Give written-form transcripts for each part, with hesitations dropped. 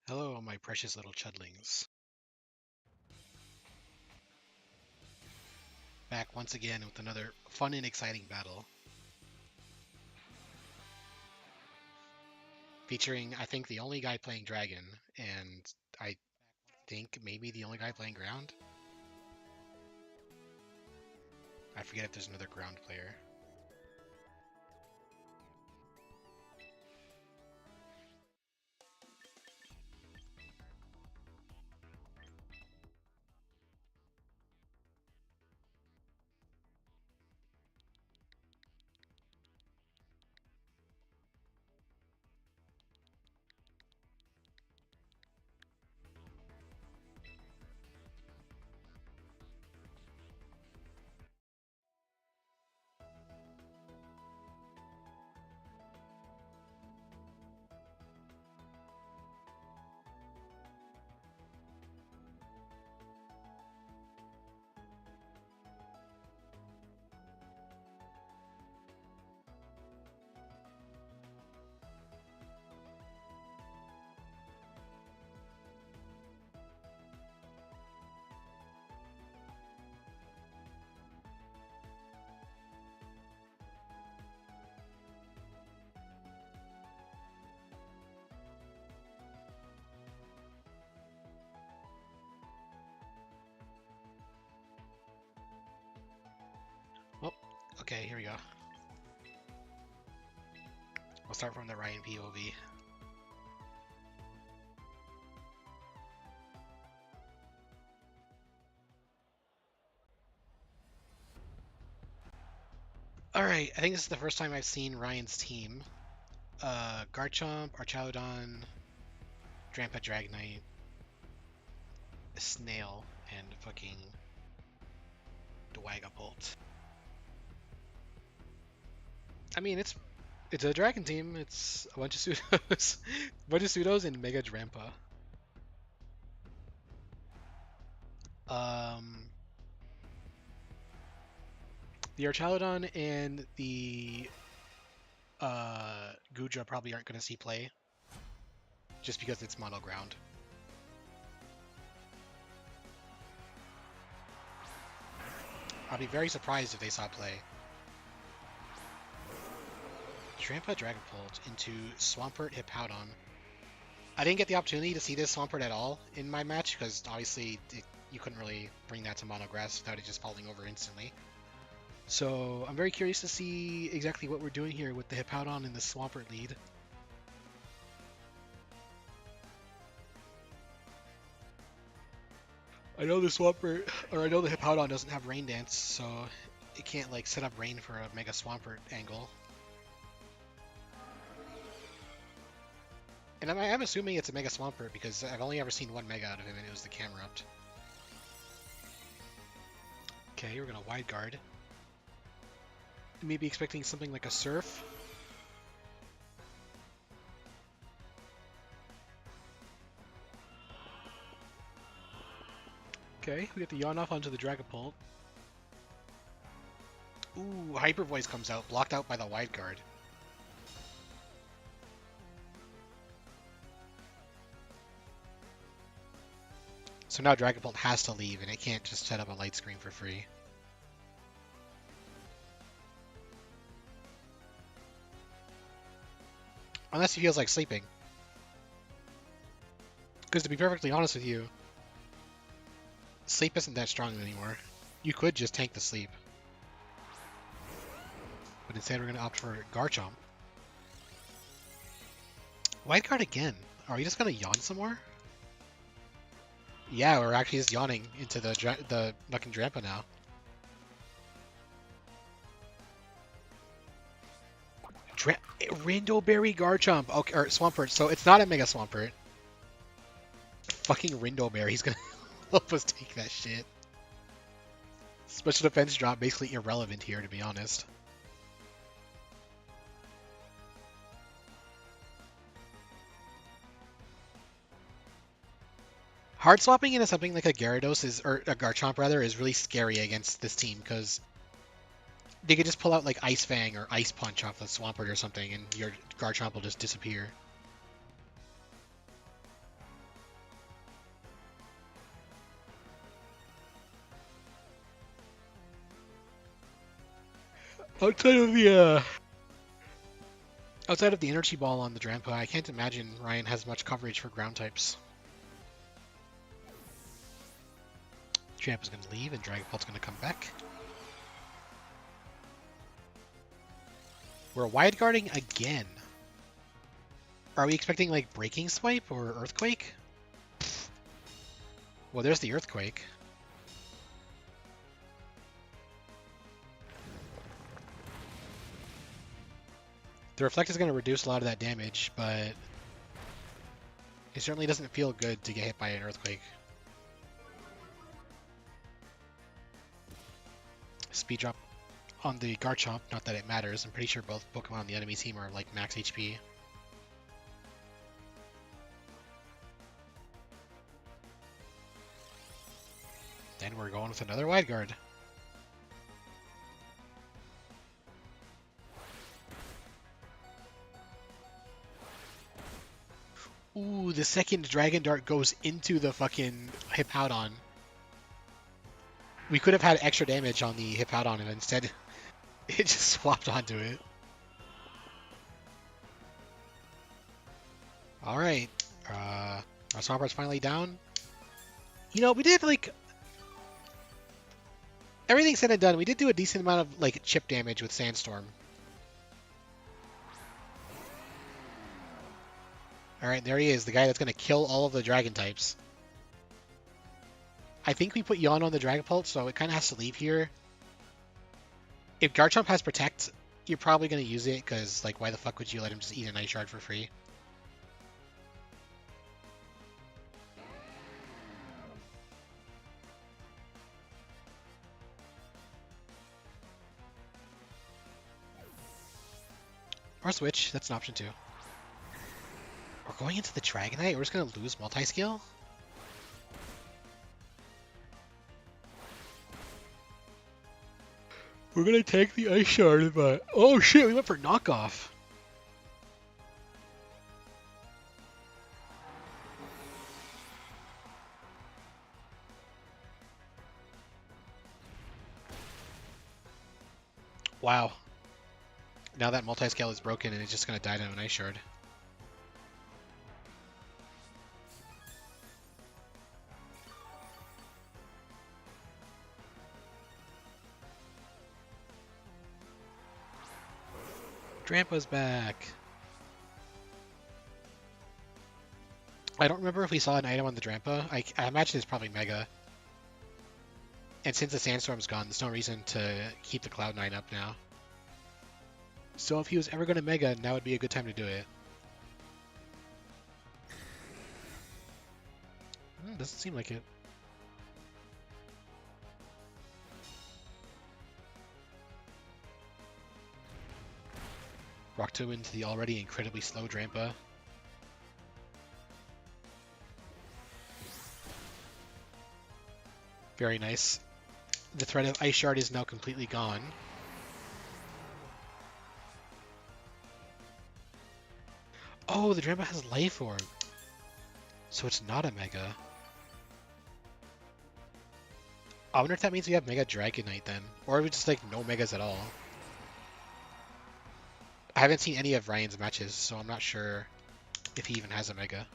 Hello, my precious little chudlings. Back once again with another fun and exciting battle. Featuring, I think, the only guy playing Dragon, and I think maybe the only guy playing Ground. I forget if there's another Ground player. Oh, okay, here we go. We'll start from the Ryan POV. Alright, I think this is the first time I've seen Ryan's team. Garchomp, Archaudon, Drampa Dragonite, Snail, and fucking Dwagapult. I mean, it's a dragon team. It's a bunch of pseudos, and Mega Drampa. Um, the Archaludon and the Gudra probably aren't going to see play, just because it's mono ground. I'd be very surprised if they saw play. Drampa Dragapult into Swampert Hippowdon. I didn't get the opportunity to see this Swampert at all in my match, because obviously you couldn't really bring that to mono grass without it just falling over instantly. So I'm very curious to see exactly what we're doing here with the Hippowdon and the Swampert lead. I know the Swampert, or I know the Hippowdon doesn't have Rain Dance, so it can't like set up Rain for a Mega Swampert angle. And I'm assuming it's a Mega Swampert because I've only ever seen one Mega out of him, and it was the Camerupt. Okay, we're gonna Wide Guard. Maybe expecting something like a Surf. Okay, we get the Yawn off onto the Dragapult. Ooh, Hyper Voice comes out, blocked out by the Wide Guard. So now Dragapult has to leave, and it can't just set up a light screen for free. Unless he feels like sleeping. Because to be perfectly honest with you, sleep isn't that strong anymore. You could just tank the sleep. But instead we're going to opt for Garchomp. White Guard again. Are we just going to yawn some more? Yeah, we're actually just yawning into the fucking Drampa now. Rindoberry Garchomp. Okay, or Swampert. So it's not a Mega Swampert. Fucking Rindoberry's gonna help us take that shit. Special defense drop basically irrelevant here, to be honest. Hard swapping into something like a Gyarados or a Garchomp rather, is really scary against this team because they could just pull out like Ice Fang or Ice Punch off the Swampert or something, and your Garchomp will just disappear. Outside of the energy ball on the Drampa, I can't imagine Ryan has much coverage for ground types. Drampa's going to leave and Dragapult's going to come back. We're wide guarding again. Are we expecting like Breaking Swipe or Earthquake? Well, there's the Earthquake. The Reflect is going to reduce a lot of that damage, but it certainly doesn't feel good to get hit by an Earthquake. Speed drop on the Garchomp, not that it matters. I'm pretty sure both Pokemon on the enemy team are like max HP. Then we're going with another Wide Guard. Ooh, the second Dragon Dart goes into the fucking Hippowdon. We could have had extra damage on the Hippowdon, and instead it just swapped onto it. Alright. Our Swampert's finally down. You know, we did like... Everything said and done, we did do a decent amount of like chip damage with Sandstorm. Alright, there he is, the guy that's going to kill all of the Dragon types. I think we put Yawn on the Dragapult, so it kind of has to leave here. If Garchomp has Protect, you're probably going to use it, because like why the fuck would you let him just eat an Ice Shard for free? Or switch, that's an option too. We're going into the Dragonite, we're just going to lose multi-skill? We're going to take the Ice Shard, but... Oh shit, we went for knockoff! Wow. Now that multi-scale is broken and it's just going to die to an Ice Shard. Drampa's back. I don't remember if we saw an item on the Drampa. I imagine it's probably Mega. And since the Sandstorm's gone, there's no reason to keep the Cloud9 up now. So if he was ever going to Mega, now would be a good time to do it. Doesn't seem like it. Rock Tomb into the already incredibly slow Drampa. Very nice. The threat of Ice Shard is now completely gone. Oh, the Drampa has Life Orb. So it's not a Mega. I wonder if that means we have Mega Dragonite then. Or we just like no Megas at all. I haven't seen any of Ryan's matches, so I'm not sure if he even has a Mega.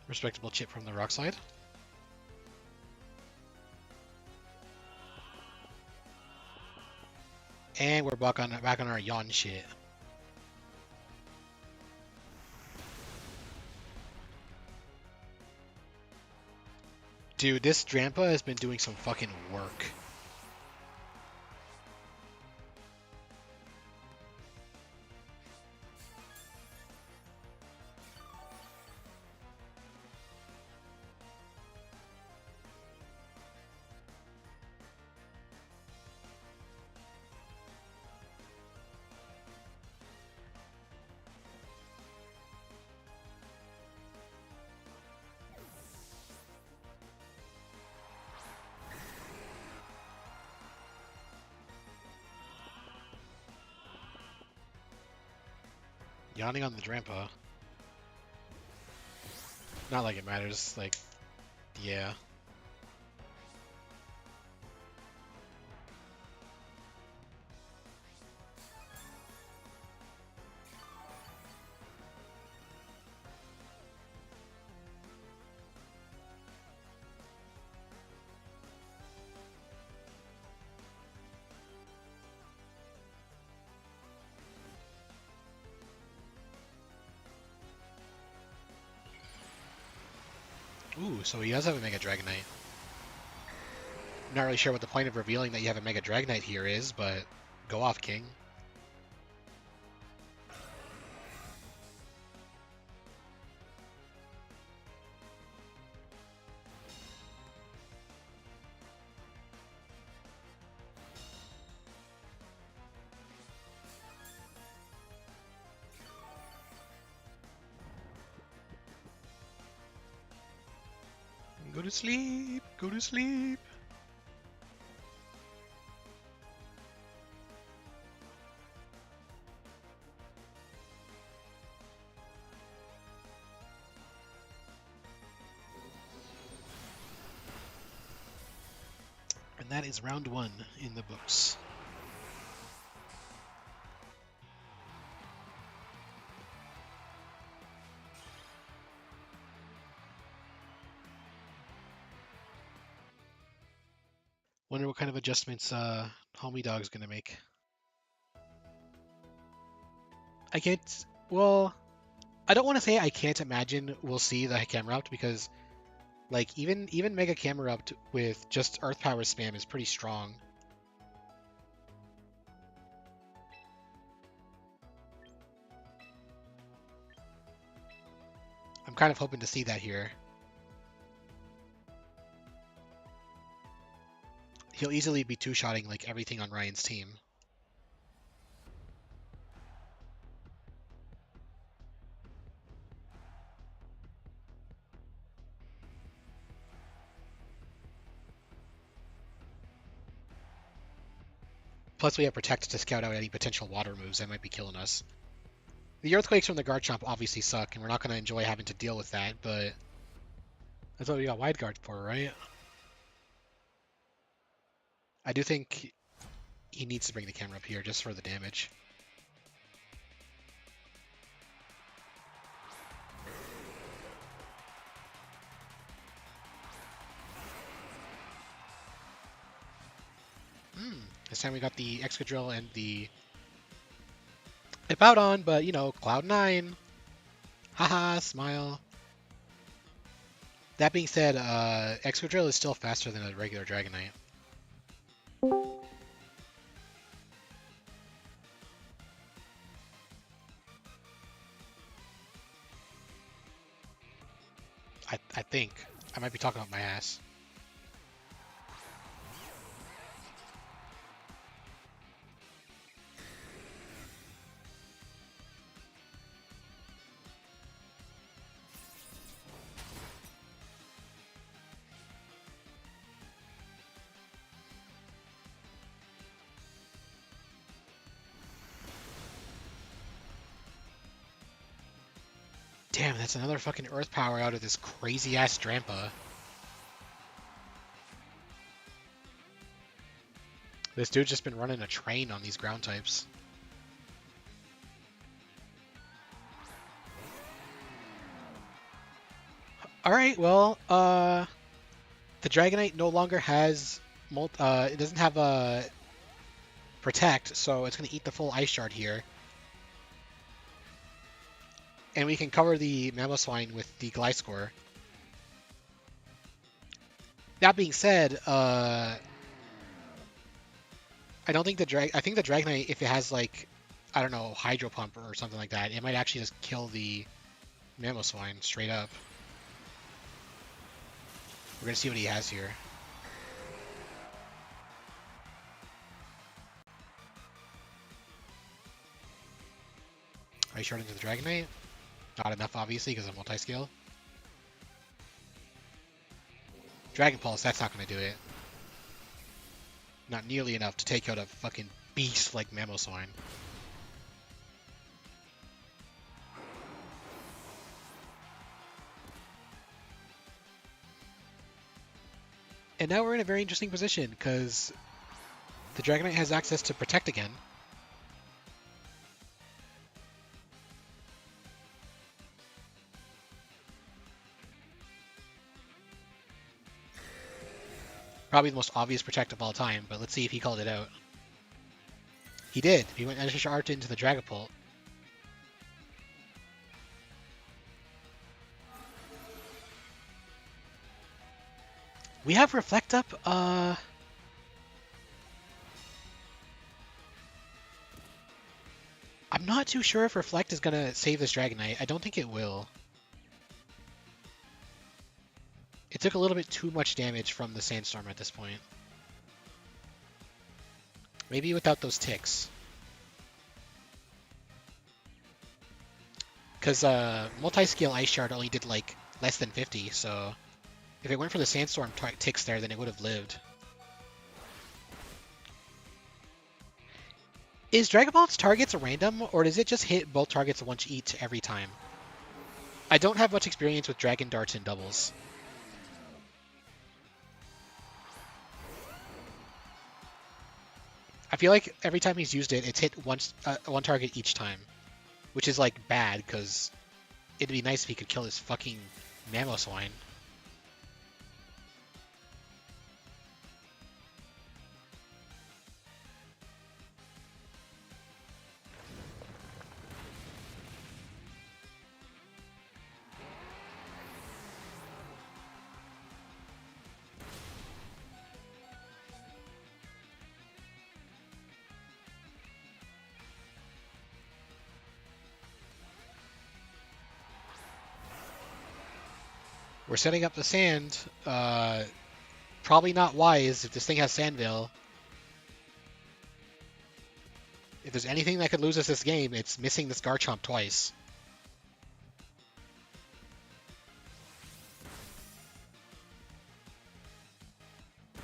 Respectable chip from the rock slide. And we're back on our yawn shit. Dude, this Drampa has been doing some fucking work. Yawning on the Drampa. Not like it matters, like, yeah. Ooh, so he does have a Mega Dragonite. Not really sure what the point of revealing that you have a Mega Dragonite here is, but go off, King. Go to sleep, go to sleep. And that is round 1 in the books. Wonder what kind of adjustments Homiedawg's gonna make. I can't. Well, I don't want to say I can't imagine we'll see the Camerupt because, like, even Mega Camerupt with just Earth Power spam is pretty strong. I'm kind of hoping to see that here. He'll easily be two-shotting like everything on Ryan's team. Plus, we have Protect to scout out any potential water moves that might be killing us. The Earthquakes from the Garchomp obviously suck, and we're not going to enjoy having to deal with that, but that's what we got Wide Guard for, right? I do think he needs to bring the camera up here just for the damage. This time we got the Excadrill and the Hippowdon, but, you know, Cloud9. Haha, smile. That being said, Excadrill is still faster than a regular Dragonite. I think. I might be talking about my ass. Damn, that's another fucking Earth Power out of this crazy-ass Drampa. This dude's just been running a train on these ground types. Alright, well, the Dragonite no longer has... it doesn't have a Protect, so it's going to eat the full Ice Shard here. And we can cover the Mamoswine with the Gliscor. That being said, I don't think I think the Dragonite, if it has, like, I don't know, Hydro Pump or something like that, it might actually just kill the Mamoswine straight up. We're gonna see what he has here. Ice Shard into the Dragonite? Not enough, obviously, because of multi-scale. Dragon Pulse, that's not gonna do it. Not nearly enough to take out a fucking beast like Mamoswine. And now we're in a very interesting position, because the Dragonite has access to Protect again. Probably the most obvious Protect of all time, but let's see if he called it out. He did. He went Energy Art into the Dragapult. We have Reflect up. I'm not too sure if Reflect is gonna save this Dragonite. I don't think it will. It took a little bit too much damage from the Sandstorm at this point. Maybe without those ticks. Because multi-scale Ice Shard only did like less than 50, so if it went for the Sandstorm ticks there, then it would have lived. Is Dragon Ball's targets random, or does it just hit both targets once each every time? I don't have much experience with Dragon Darts in doubles. I feel like every time he's used it, it's hit one target each time, which is like bad, because it'd be nice if he could kill this fucking Mamoswine. We're setting up the sand. Probably not wise if this thing has Sand Veil. If there's anything that could lose us this game, it's missing this Garchomp twice.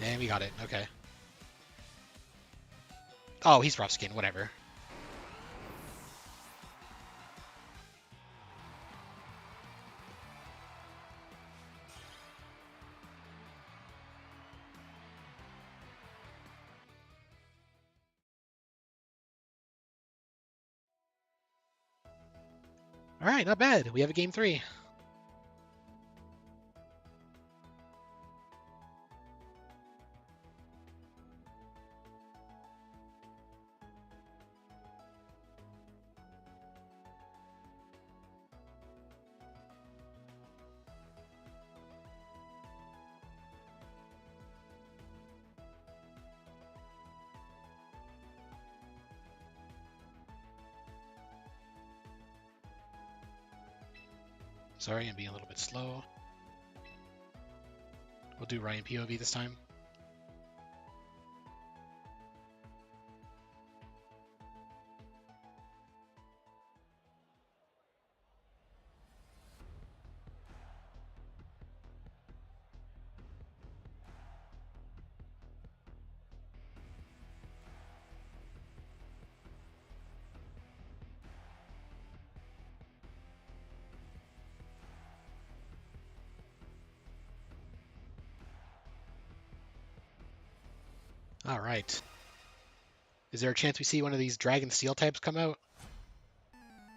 And we got it. Okay. Oh, he's rough skin. Whatever. All right, not bad. We have a game 3. Sorry, I'm being a little bit slow. We'll do Ryan POV this time. All right. Is there a chance we see one of these Dragon Steel types come out?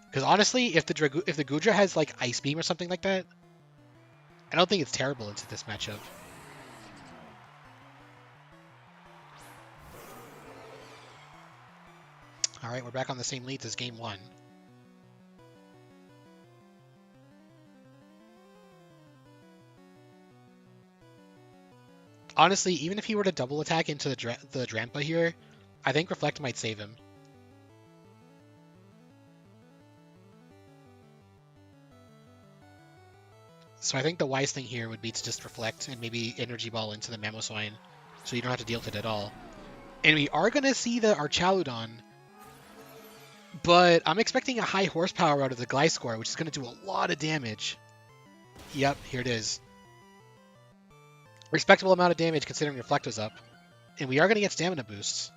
Because honestly, if the Gudra has like Ice Beam or something like that, I don't think it's terrible into this matchup. All right, we're back on the same leads as game 1. Honestly, even if he were to double attack into the Drampa here, I think Reflect might save him. So I think the wise thing here would be to just Reflect and maybe Energy Ball into the Mamoswine, so you don't have to deal with it at all. And we are going to see the Archaludon, but I'm expecting a high horsepower out of the Gliscor, which is going to do a lot of damage. Yep, here it is. Respectable amount of damage considering Reflect was up. And we are going to get stamina boosts.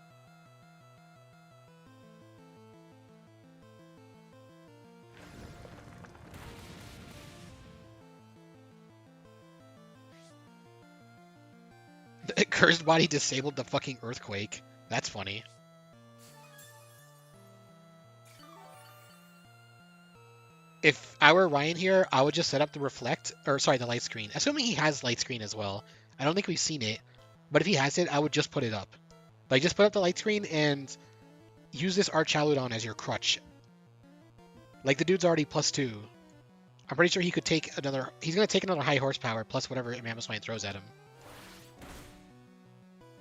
Cursed Body disabled the fucking Earthquake. That's funny. If I were Ryan here, I would just set up the reflect, or sorry, the light screen. Assuming he has light screen as well. I don't think we've seen it, but if he has it, I would just put it up. Like, just put up the light screen and use this Archaludon as your crutch. Like, the dude's already +2. I'm pretty sure he could take another... He's going to take another high horsepower plus whatever Mamoswine throws at him.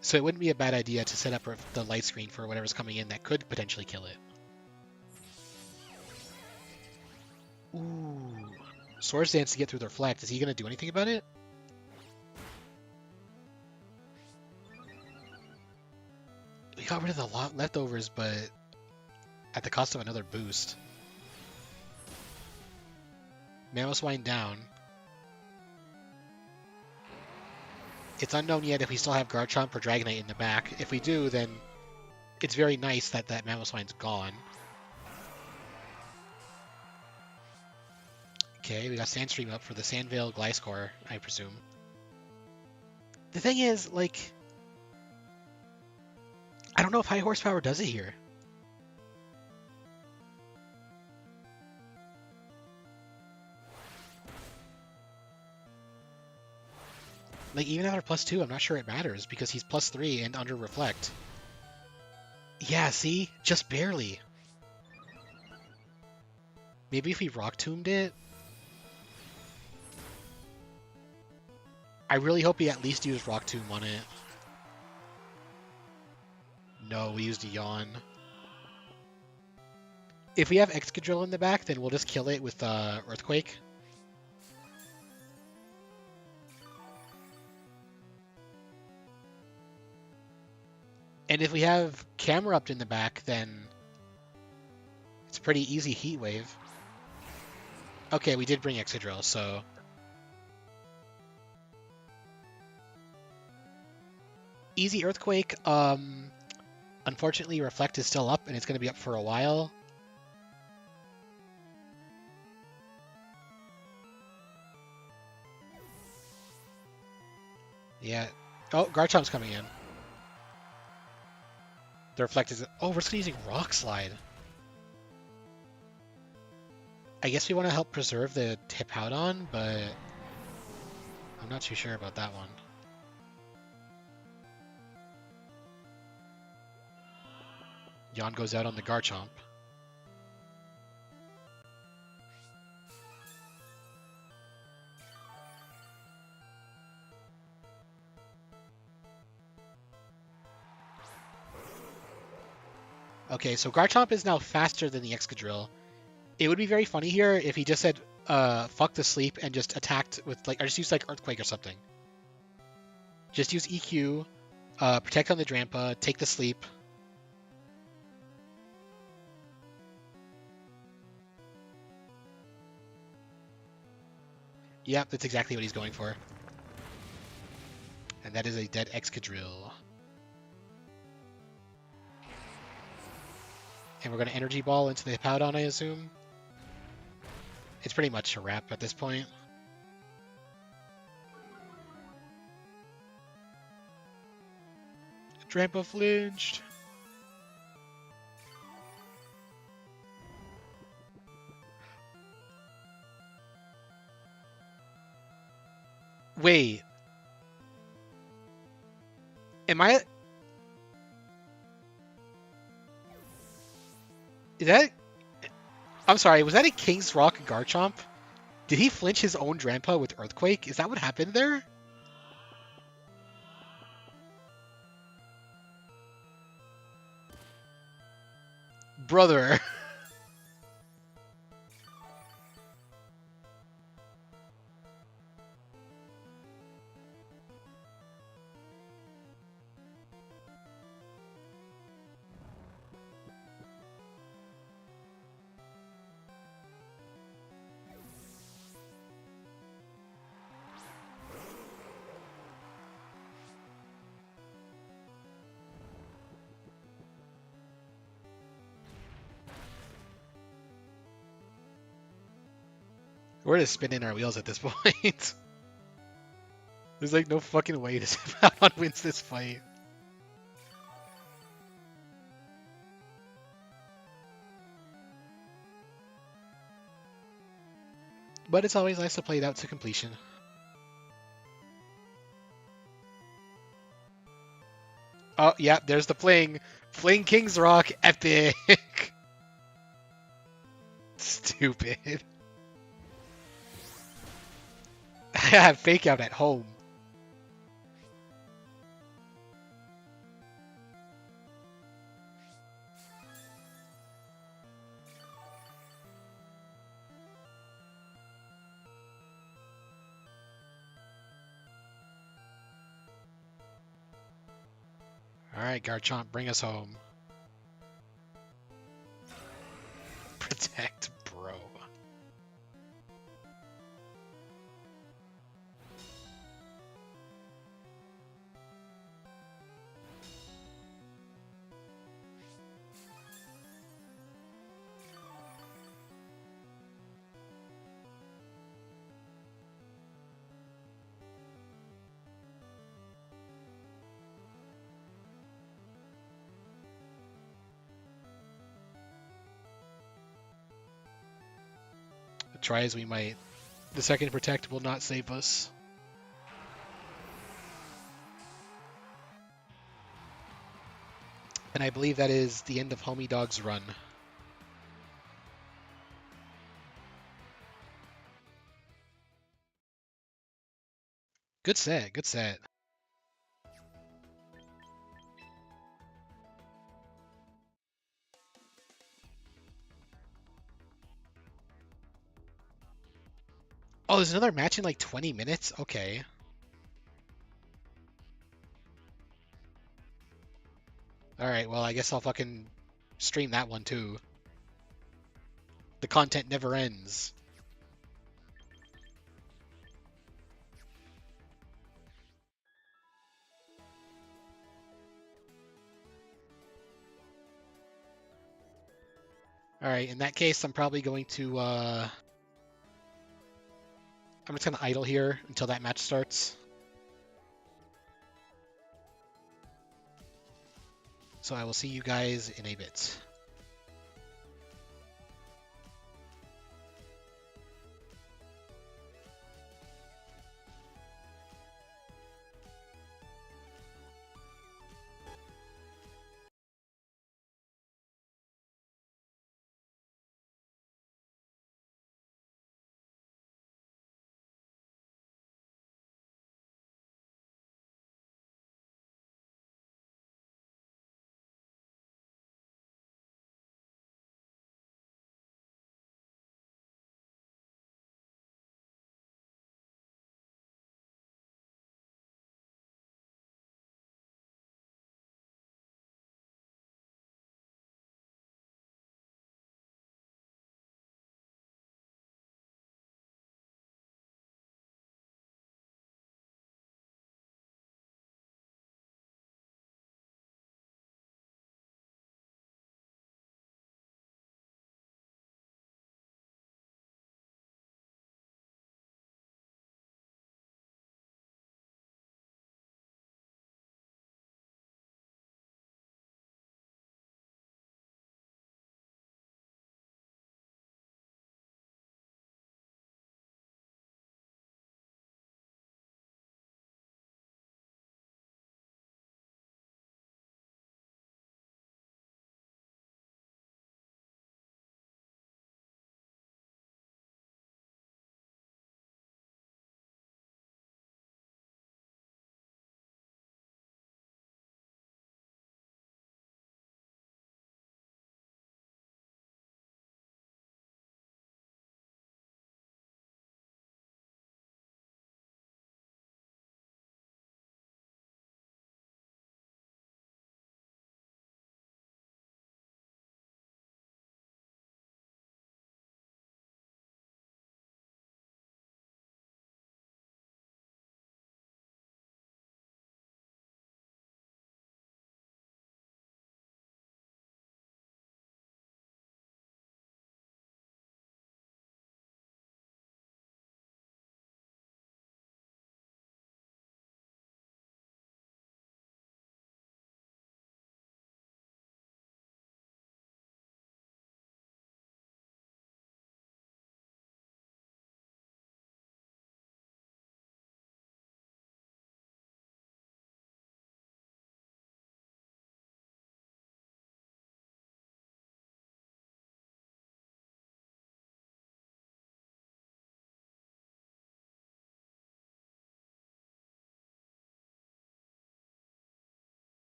So it wouldn't be a bad idea to set up the light screen for whatever's coming in that could potentially kill it. Ooh. Swords Dance to get through the reflect. Is he going to do anything about it? We got rid of the leftovers, but at the cost of another boost. Mamoswine down. It's unknown yet if we still have Garchomp or Dragonite in the back. If we do, then it's very nice that that Mamoswine's gone. Okay, we got Sandstream up for the Sandvale Gliscor, I presume. The thing is, like... I don't know if high horsepower does it here. Like, even at our +2, I'm not sure it matters, because he's +3 and under Reflect. Yeah, see? Just barely. Maybe if we Rock Tombed it? I really hope he at least used Rock Tomb on it. No, we used a Yawn. If we have Excadrill in the back, then we'll just kill it with Earthquake. And if we have Camerupt in the back, then it's a pretty easy Heat Wave. Okay, we did bring Excadrill, so... Easy Earthquake. Unfortunately, Reflect is still up, and it's going to be up for a while. Yeah. Oh, Garchomp's coming in. The Reflect is... Oh, we're just using Rock Slide. I guess we want to help preserve the Hippowdon, but I'm not too sure about that one. Yawn goes out on the Garchomp. Okay, so Garchomp is now faster than the Excadrill. It would be very funny here if he just said, fuck the sleep and just attacked with, like, or just used, like, Earthquake or something. Just use EQ, protect on the Drampa, take the sleep. Yep, that's exactly what he's going for. And that is a dead Excadrill. And we're going to Energy Ball into the Hippowdon, I assume. It's pretty much a wrap at this point. Drampa flinched. Wait. Am I... Is that... I'm sorry, was that a King's Rock Garchomp? Did he flinch his own Drampa with Earthquake? Is that what happened there? Brother. We're just spinning our wheels at this point. There's like no fucking way this Hippowdon wins this fight. But it's always nice to play it out to completion. Oh, yeah, there's the Fling. Fling King's Rock. Epic. Stupid. I have Fake Out at home. Alright, Garchomp, bring us home. Protect, bro. Try as we might. The second Protect will not save us. And I believe that is the end of Homiedawg's run. Good set, good set. Oh, there's another match in like 20 minutes? Okay. Alright, well, I guess I'll fucking stream that one too. The content never ends. Alright, in that case, I'm probably going to, I'm just gonna idle here until that match starts. So I will see you guys in a bit.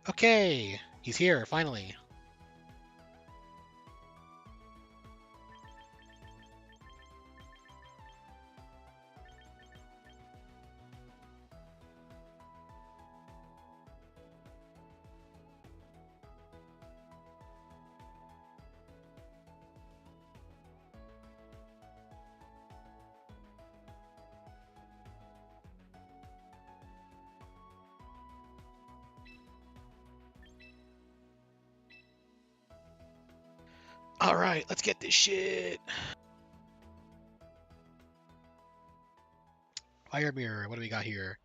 Okay, he's here, finally. Alright, let's get this shit. Fire Mirror, what do we got here?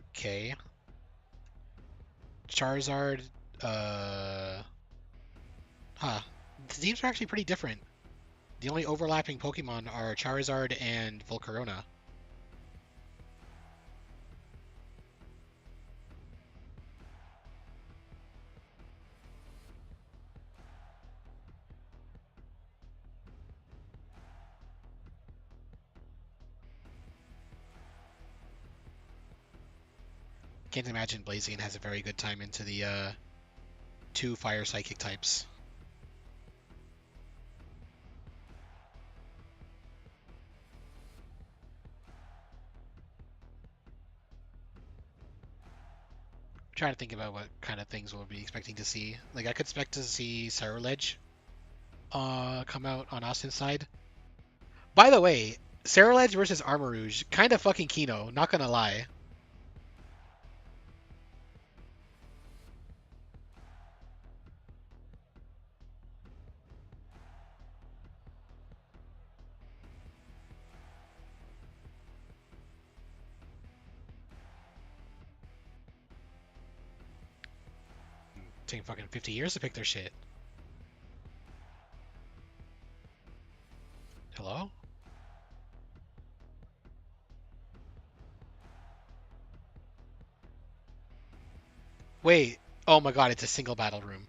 Okay. Charizard, Huh. The teams are actually pretty different. The only overlapping Pokemon are Charizard and Volcarona. Can't imagine Blaziken has a very good time into the two Fire Psychic types. I'm trying to think about what kind of things we'll be expecting to see. Like I could expect to see Cerulege come out on Austin's side. By the way, Cerulege versus Armarouge, kind of fucking Kino, not gonna lie. Taking fucking 50 years to pick their shit. Hello? Wait. Oh my god, it's a single battle room.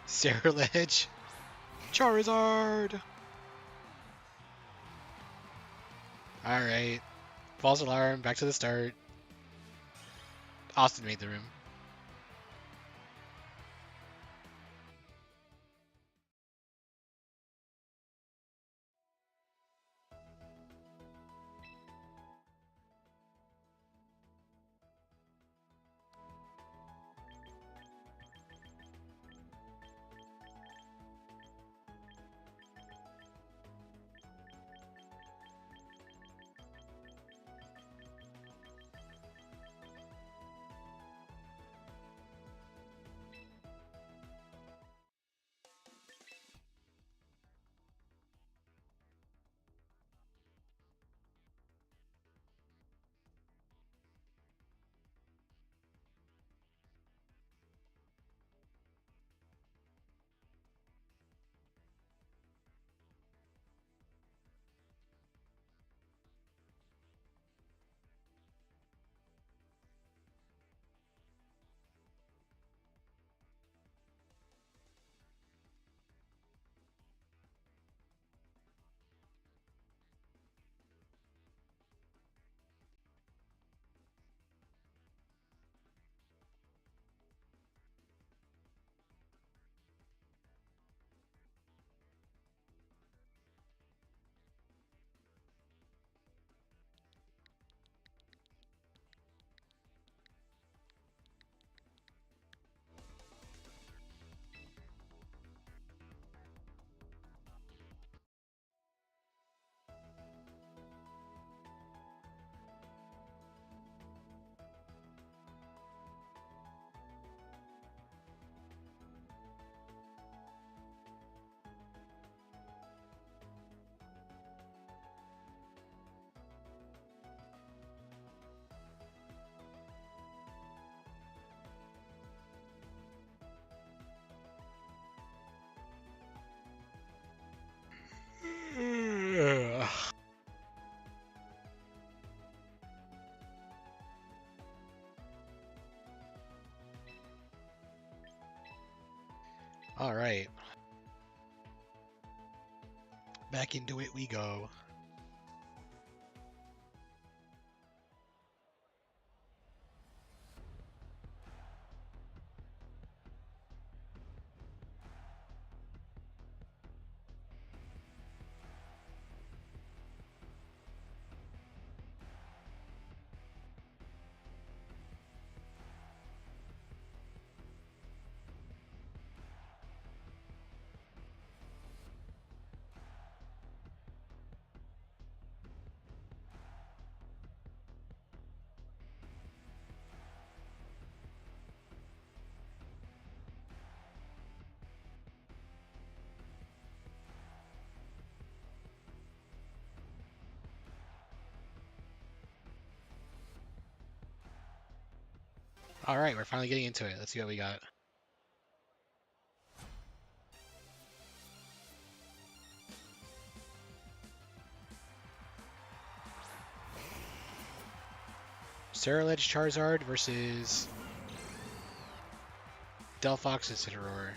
Cerulege. Charizard! Alright. False alarm, back to the start. Austin made the room. Alright. Back into it we go. Alright, we're finally getting into it. Let's see what we got. Ceruledge Charizard versus Delphox Incineroar.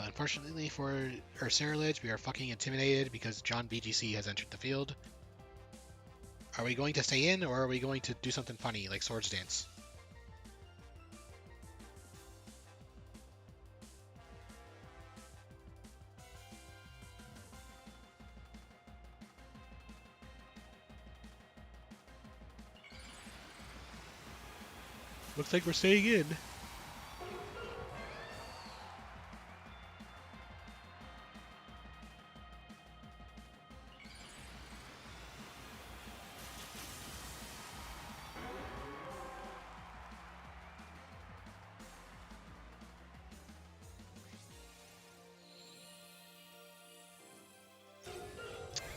Unfortunately for our Ceruledge, we are fucking intimidated because John BGC has entered the field. Are we going to stay in, or are we going to do something funny, like Swords Dance? Looks like we're staying in.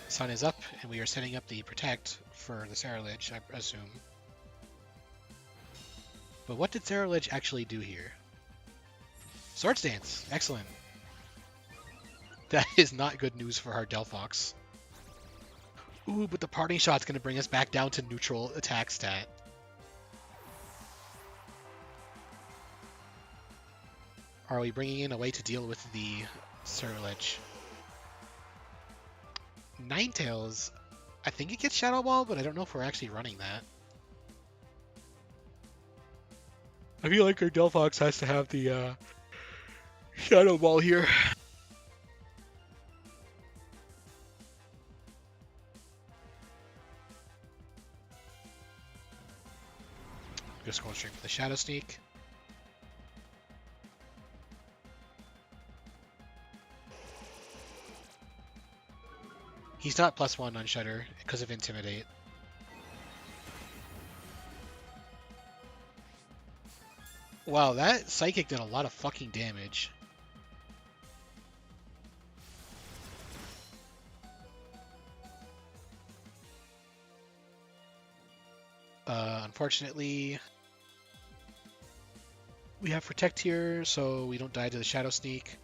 Sun is up, and we are setting up the Protect for the Ceruledge, I assume. But what did Ceruledge actually do here? Swords Dance! Excellent. That is not good news for our Delphox. Ooh, but the parting shot's going to bring us back down to neutral attack stat. Are we bringing in a way to deal with the Ceruledge? Ninetales, I think it gets Shadow Ball, but I don't know if we're actually running that. I feel like our Delphox has to have the Shadow Ball here. Just going straight for the Shadow Sneak. He's not +1 on Shudder because of Intimidate. Wow, that Psychic did a lot of fucking damage. Unfortunately, we have Protect here, so we don't die to the Shadow Sneak.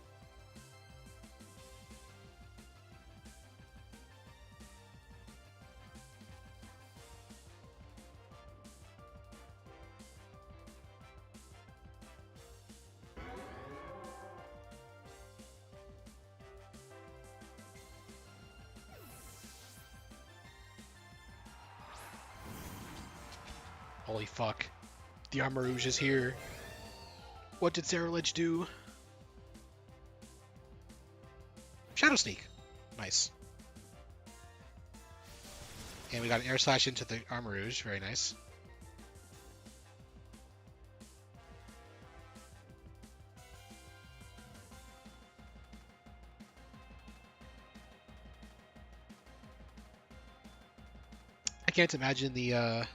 Holy fuck. The Armarouge is here. What did Ceruledge do? Shadow Sneak. Nice. And we got an Air Slash into the Armarouge. Very nice. I can't imagine the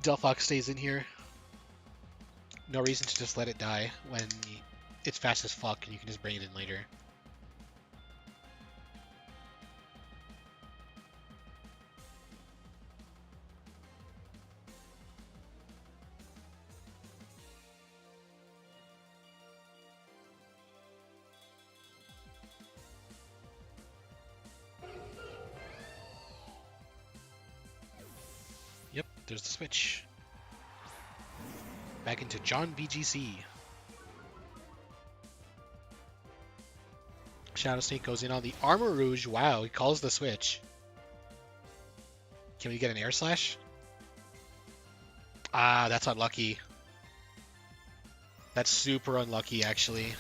Delphox stays in here. No reason to just let it die when it's fast as fuck and you can just bring it in later. there's the switch. Back into John BGC. Shadow Sneak goes in on the Armor Rouge. Wow, he calls the switch. Can we get an Air Slash? Ah, that's unlucky. That's super unlucky, actually.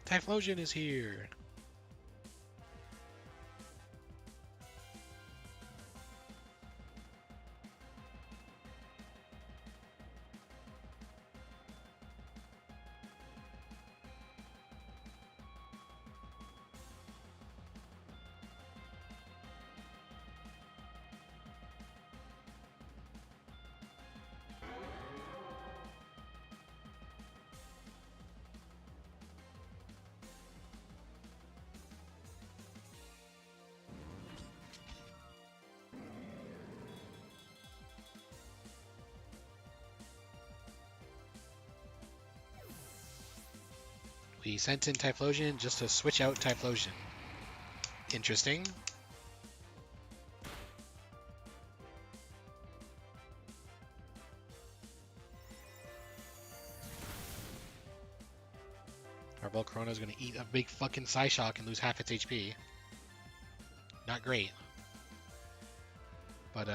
Typhlosion is here. We sent in Typhlosion just to switch out Typhlosion. Interesting. Our Volcarona is going to eat a big fucking Psyshock and lose half its HP. Not great. But,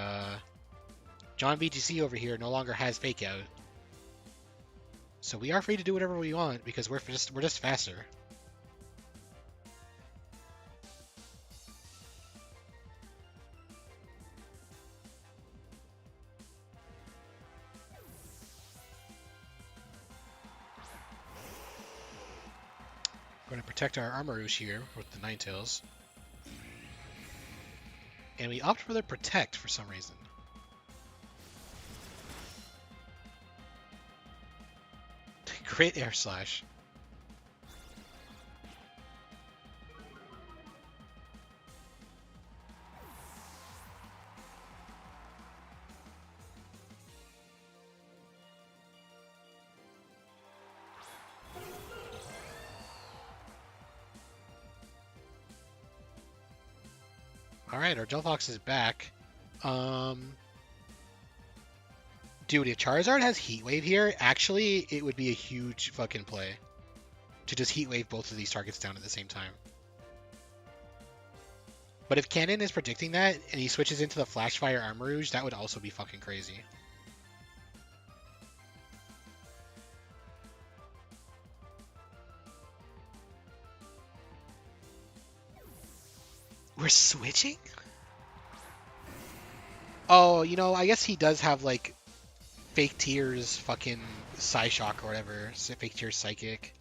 John BGC over here no longer has Fake Out. So we are free to do whatever we want because we're just faster. We're going to protect our Armourouge here with the Ninetales. And we opt for the Protect for some reason. Great Air Slash. Alright, our Delphox is back. Dude, if Charizard has Heat Wave here, actually, it would be a huge fucking play. To just Heat Wave both of these targets down at the same time. But if Cannon is predicting that, and he switches into the Flash Fire Armourouge, that would also be fucking crazy. We're switching? Oh, you know, I guess he does have, like, Fake Tears fucking Psyshock or whatever. Fake Tears Psychic.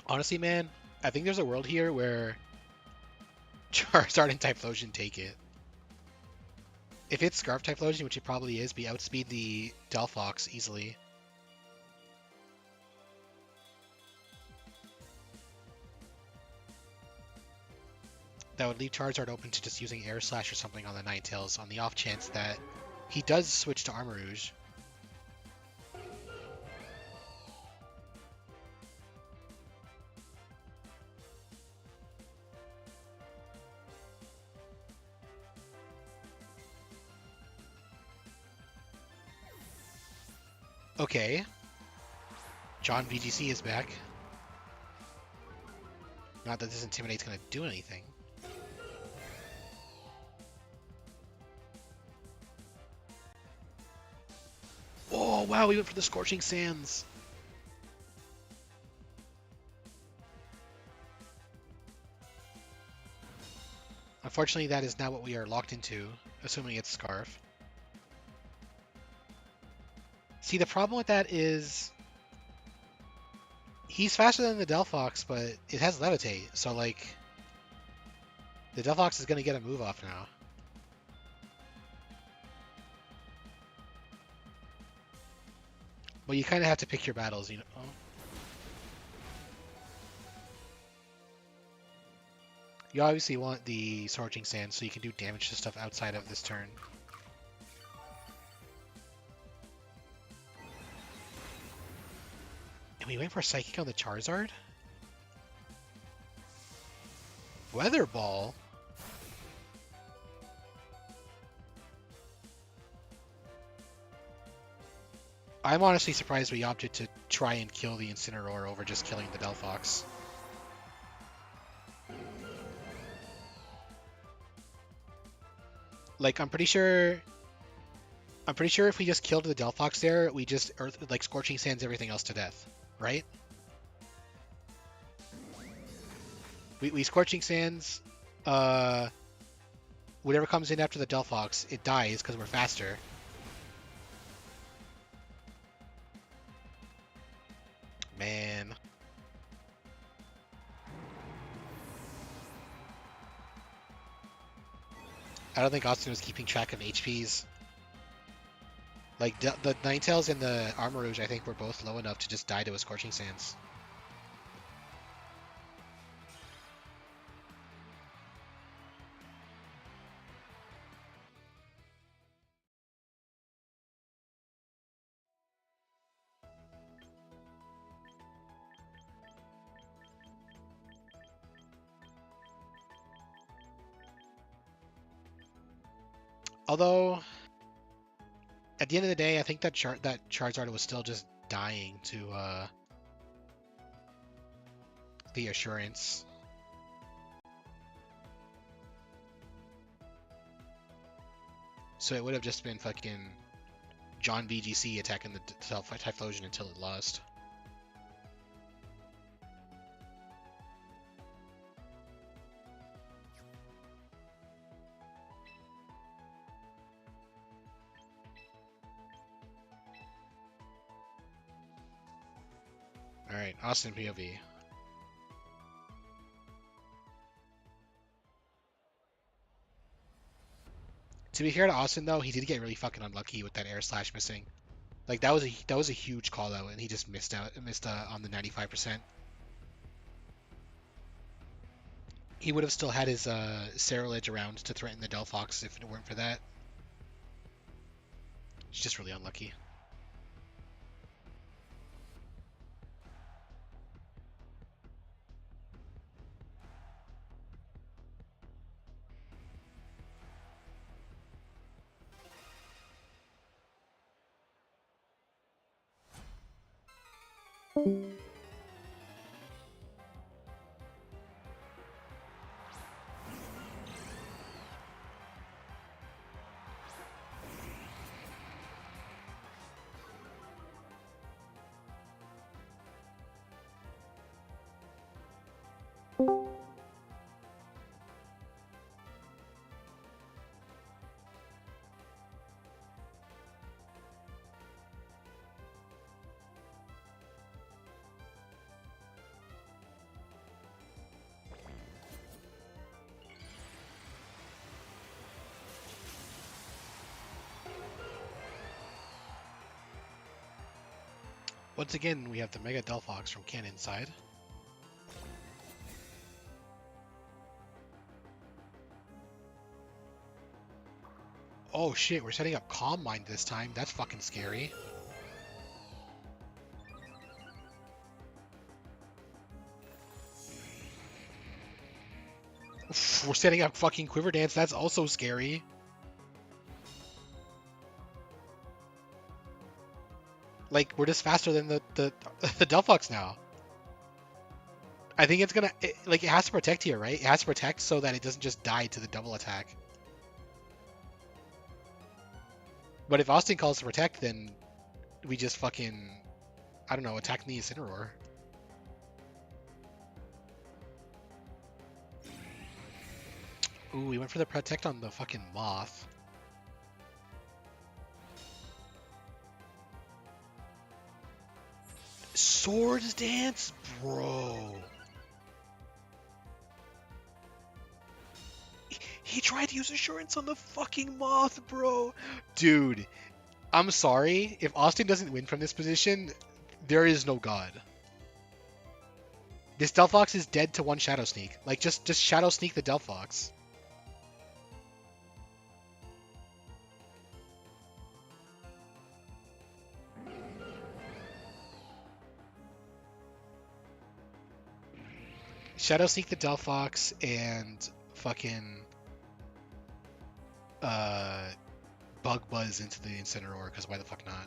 Honestly, man, I think there's a world here where Charizard and Typhlosion take it. If it's Scarf Typhlosion, which it probably is, we outspeed the Delphox easily. That would leave Charizard open to just using Air Slash or something on the Ninetales on the off chance that he does switch to Armourouge. Okay. John VGC is back. Not that this Intimidate's going to do anything. Oh, wow, we went for the Scorching Sands. Unfortunately, that is not what we are locked into, assuming it's Scarf. See, the problem with that is he's faster than the Delphox, but it has Levitate, so like The Delphox is gonna get a move off now. Well, you kind of have to pick your battles, you know. Oh. You obviously want the Scorching Sand so you can do damage to stuff outside of this turn. And we went for Psychic on the Charizard? Weather Ball? I'm honestly surprised we opted to try and kill the Incineroar over just killing the Delphox. Like, I'm pretty sure if we just killed the Delphox there, we just Scorching Sands everything else to death, right? We Scorching Sands, whatever comes in after the Delphox, it dies because we're faster. Man. I don't think Austin was keeping track of HPs. Like, the Ninetales and the Armarouge, I think, were both low enough to just die to a Scorching Sands. Although, at the end of the day, I think that Charizard was still just dying to the Assurance. So it would have just been fucking John VGC attacking the Typhlosion until it lost. Alright, Austin POV. To be fair to Austin though, he did get really fucking unlucky with that air slash missing. Like that was a huge call out, and he just missed on the 95%. He would have still had his Cerulege around to threaten the Delphox if it weren't for that. It's just really unlucky. Once again, we have the Mega Delphox from Cannon side. Oh shit, we're setting up Calm Mind this time. That's fucking scary. We're setting up fucking Quiver Dance. That's also scary. Like, we're just faster than the the Delphox now. I think it's gonna... it has to protect here, right? It has to protect so that it doesn't just die to the double attack. But if Austin calls to protect, then we just fucking... I don't know, attack the Incineroar. Ooh, we went for the protect on the fucking Moth. Swords Dance? Bro. He tried to use Assurance on the fucking Moth, bro. Dude, I'm sorry. If Austin doesn't win from this position, there is no God. This Delphox is dead to one Shadow Sneak. Like, just Shadow Sneak the Delphox. Shadow Sneak the Delphox and fucking Bug Buzz into the Incineroar, because why the fuck not?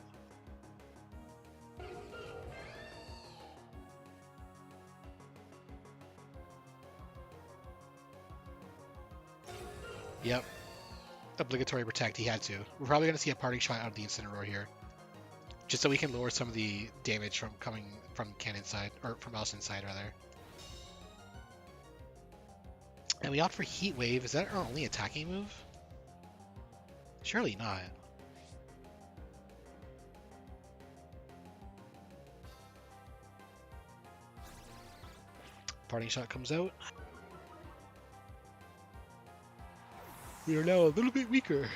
Yep. Obligatory Protect, he had to. We're probably going to see a Parting Shot out of the Incineroar here. Just so we can lower some of the damage from coming from Cannon's side, or from Austin's side, rather. And we opt for Heat Wave. Is that our only attacking move? Surely not. Parting Shot comes out. We are now a little bit weaker.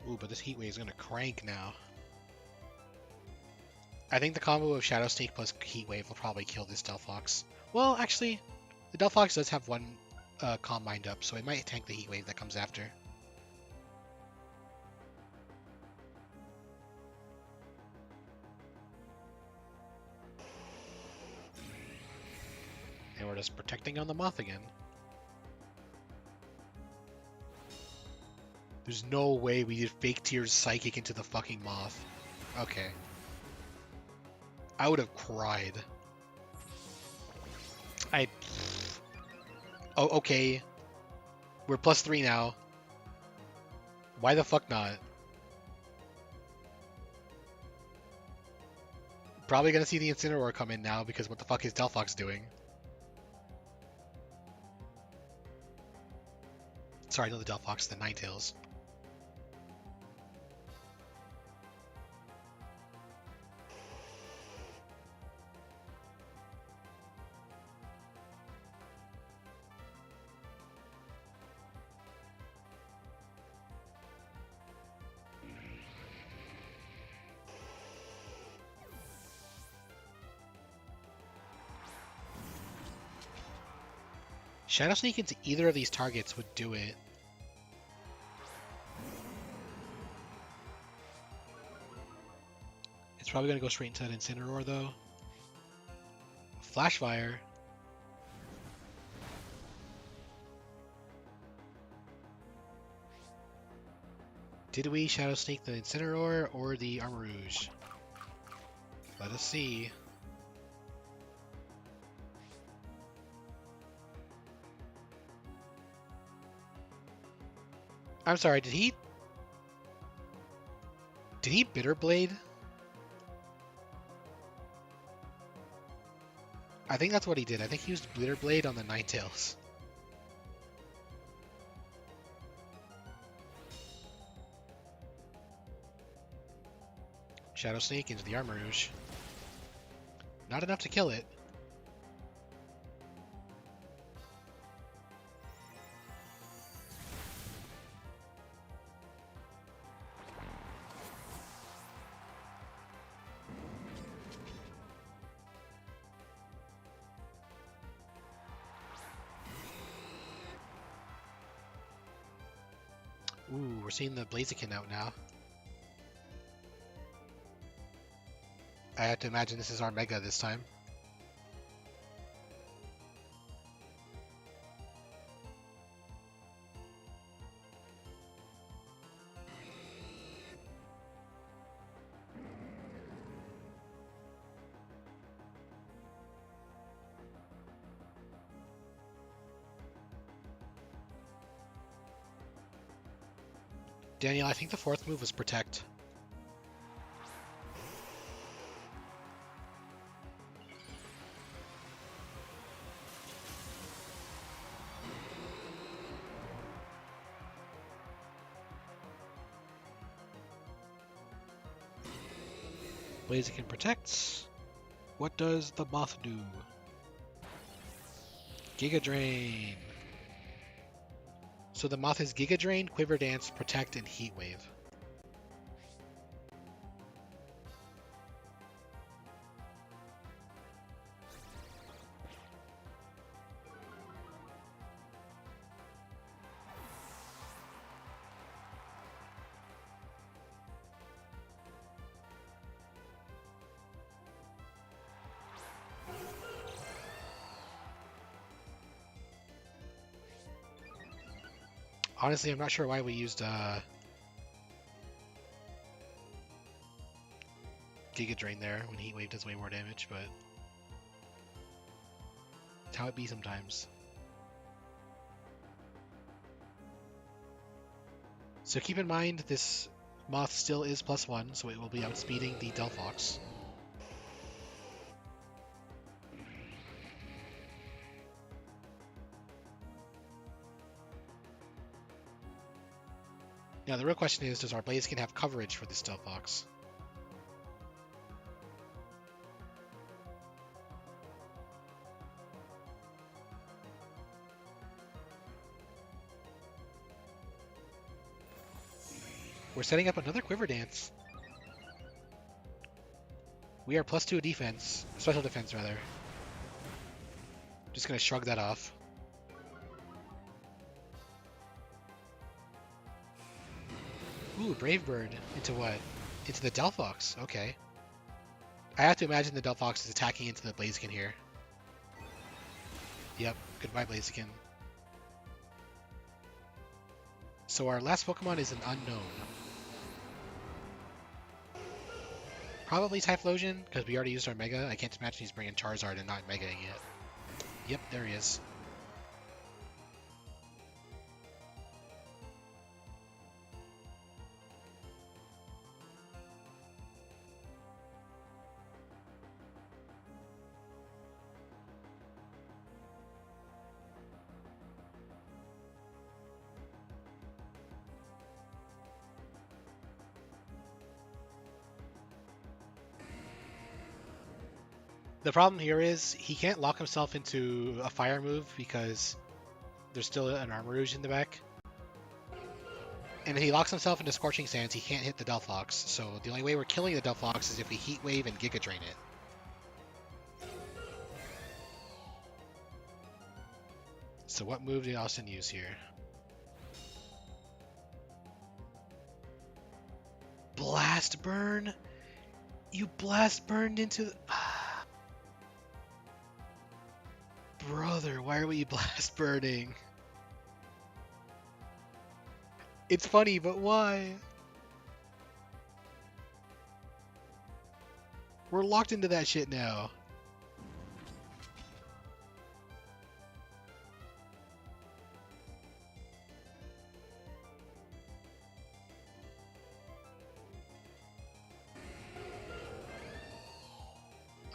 Ooh, but this Heat Wave is going to crank now. I think the combo of Shadow Sneak plus Heat Wave will probably kill this Delphox. Well, actually, the Delphox does have one Calm Mind up, so it might tank the Heat Wave that comes after. And we're just protecting on the Moth again. There's no way we did Fake Tears Psychic into the fucking Moth. Okay. I would have cried. Oh, okay. We're +3 now. Why the fuck not? Probably gonna see the Incineroar come in now, because what the fuck is Delphox doing? Sorry, not the Delphox, the Ninetales. Shadow Sneak into either of these targets would do it. It's probably going to go straight into that Incineroar, though. Flash Fire. Did we Shadow Sneak the Incineroar or the Armarouge? Let us see. I'm sorry, did he Bitter Blade? I think that's what he did. I think he used Bitter Blade on the Ninetales. Shadow Sneak into the Armarouge. Not enough to kill it. Ooh, we're seeing the Blaziken out now. I have to imagine this is our Mega this time. Daniel, I think the fourth move was Protect. Blaziken protects. What does the moth do? Giga Drain. So the moth is Giga Drain, Quiver Dance, Protect, and Heat Wave. Honestly, I'm not sure why we used Giga Drain there when Heat Wave does way more damage, but it's how it be sometimes. So keep in mind this moth still is +1, so it will be outspeeding the Delphox. Now the real question is, does our Blaziken have coverage for this Delphox? We're setting up another Quiver Dance. We are +2 defense, special defense rather. Just gonna shrug that off. Ooh, Brave Bird. Into what? Into the Delphox. Okay. I have to imagine the Delphox is attacking into the Blaziken here. Yep. Goodbye, Blaziken. So our last Pokemon is an unknown. Probably Typhlosion, because we already used our Mega. I can't imagine he's bringing Charizard and not Megaing it. Yep, there he is. The problem here is he can't lock himself into a fire move because there's still an Armarouge in the back. And if he locks himself into Scorching Sands, he can't hit the Delphox. So the only way we're killing the Delphox is if we Heat Wave and Giga Drain it. So what move did Austin use here? Blast Burn? You Blast Burned into the... Brother, why are we Blast Burning? It's funny, but why? We're locked into that shit now.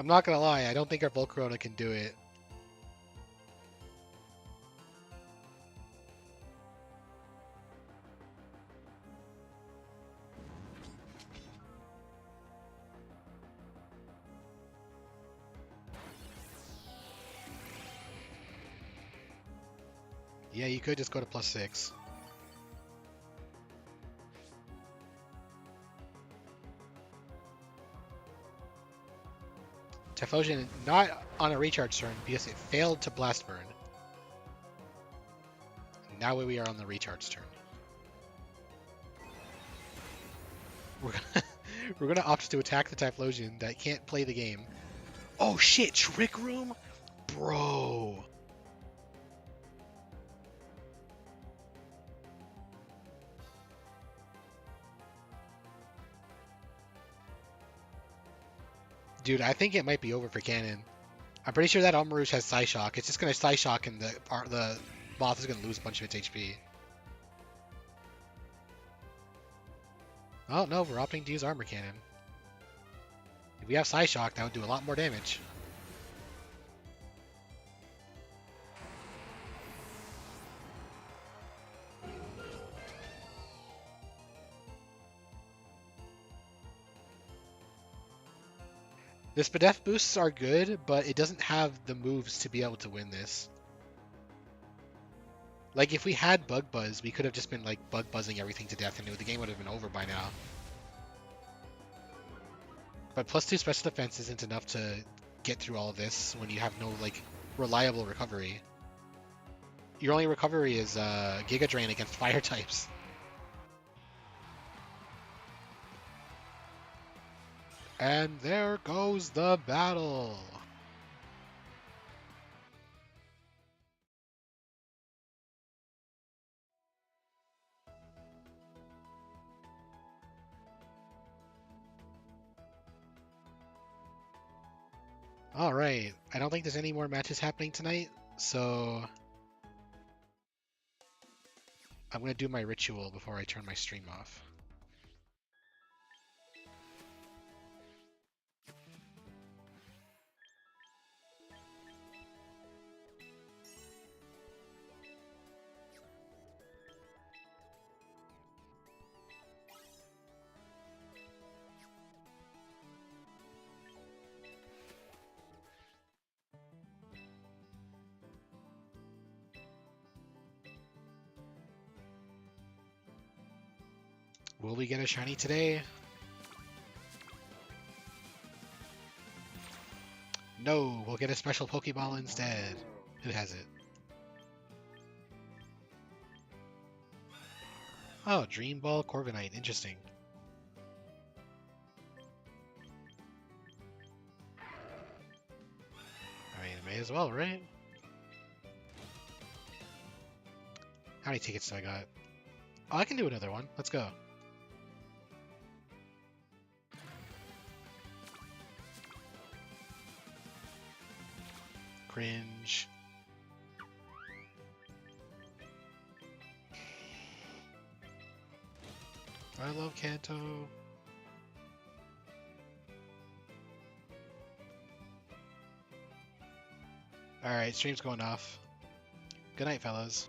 I'm not gonna lie, I don't think our Volcarona can do it. Yeah, you could just go to +6. Typhlosion not on a recharge turn because it failed to Blast Burn. Now we are on the recharge turn. We're gonna opt to attack the Typhlosion that can't play the game. Oh shit, Trick Room? Bro. Dude, I think it might be over for Cannon. I'm pretty sure that Armarouge has Psyshock. It's just gonna Psyshock and the Moth is gonna lose a bunch of its HP. Oh no, we're opting to use Armor Cannon. If we have Psyshock, that would do a lot more damage. The Spadef boosts are good, but it doesn't have the moves to be able to win this. Like, if we had Bug Buzz, we could have just been, like, Bug Buzzing everything to death, and the game would have been over by now. But +2 special defense isn't enough to get through all of this when you have no, like, reliable recovery. Your only recovery is Giga Drain against fire types. And there goes the battle. Alright, I don't think there's any more matches happening tonight, so I'm going to do my ritual before I turn my stream off. Will we get a shiny today? No, we'll get a special Pokeball instead. Who has it? Oh, Dream Ball Corviknight. Interesting. I mean, may as well, right? How many tickets do I got? Oh, I can do another one. Let's go. Cringe. I love Kanto. Alright, stream's going off. Good night, fellas.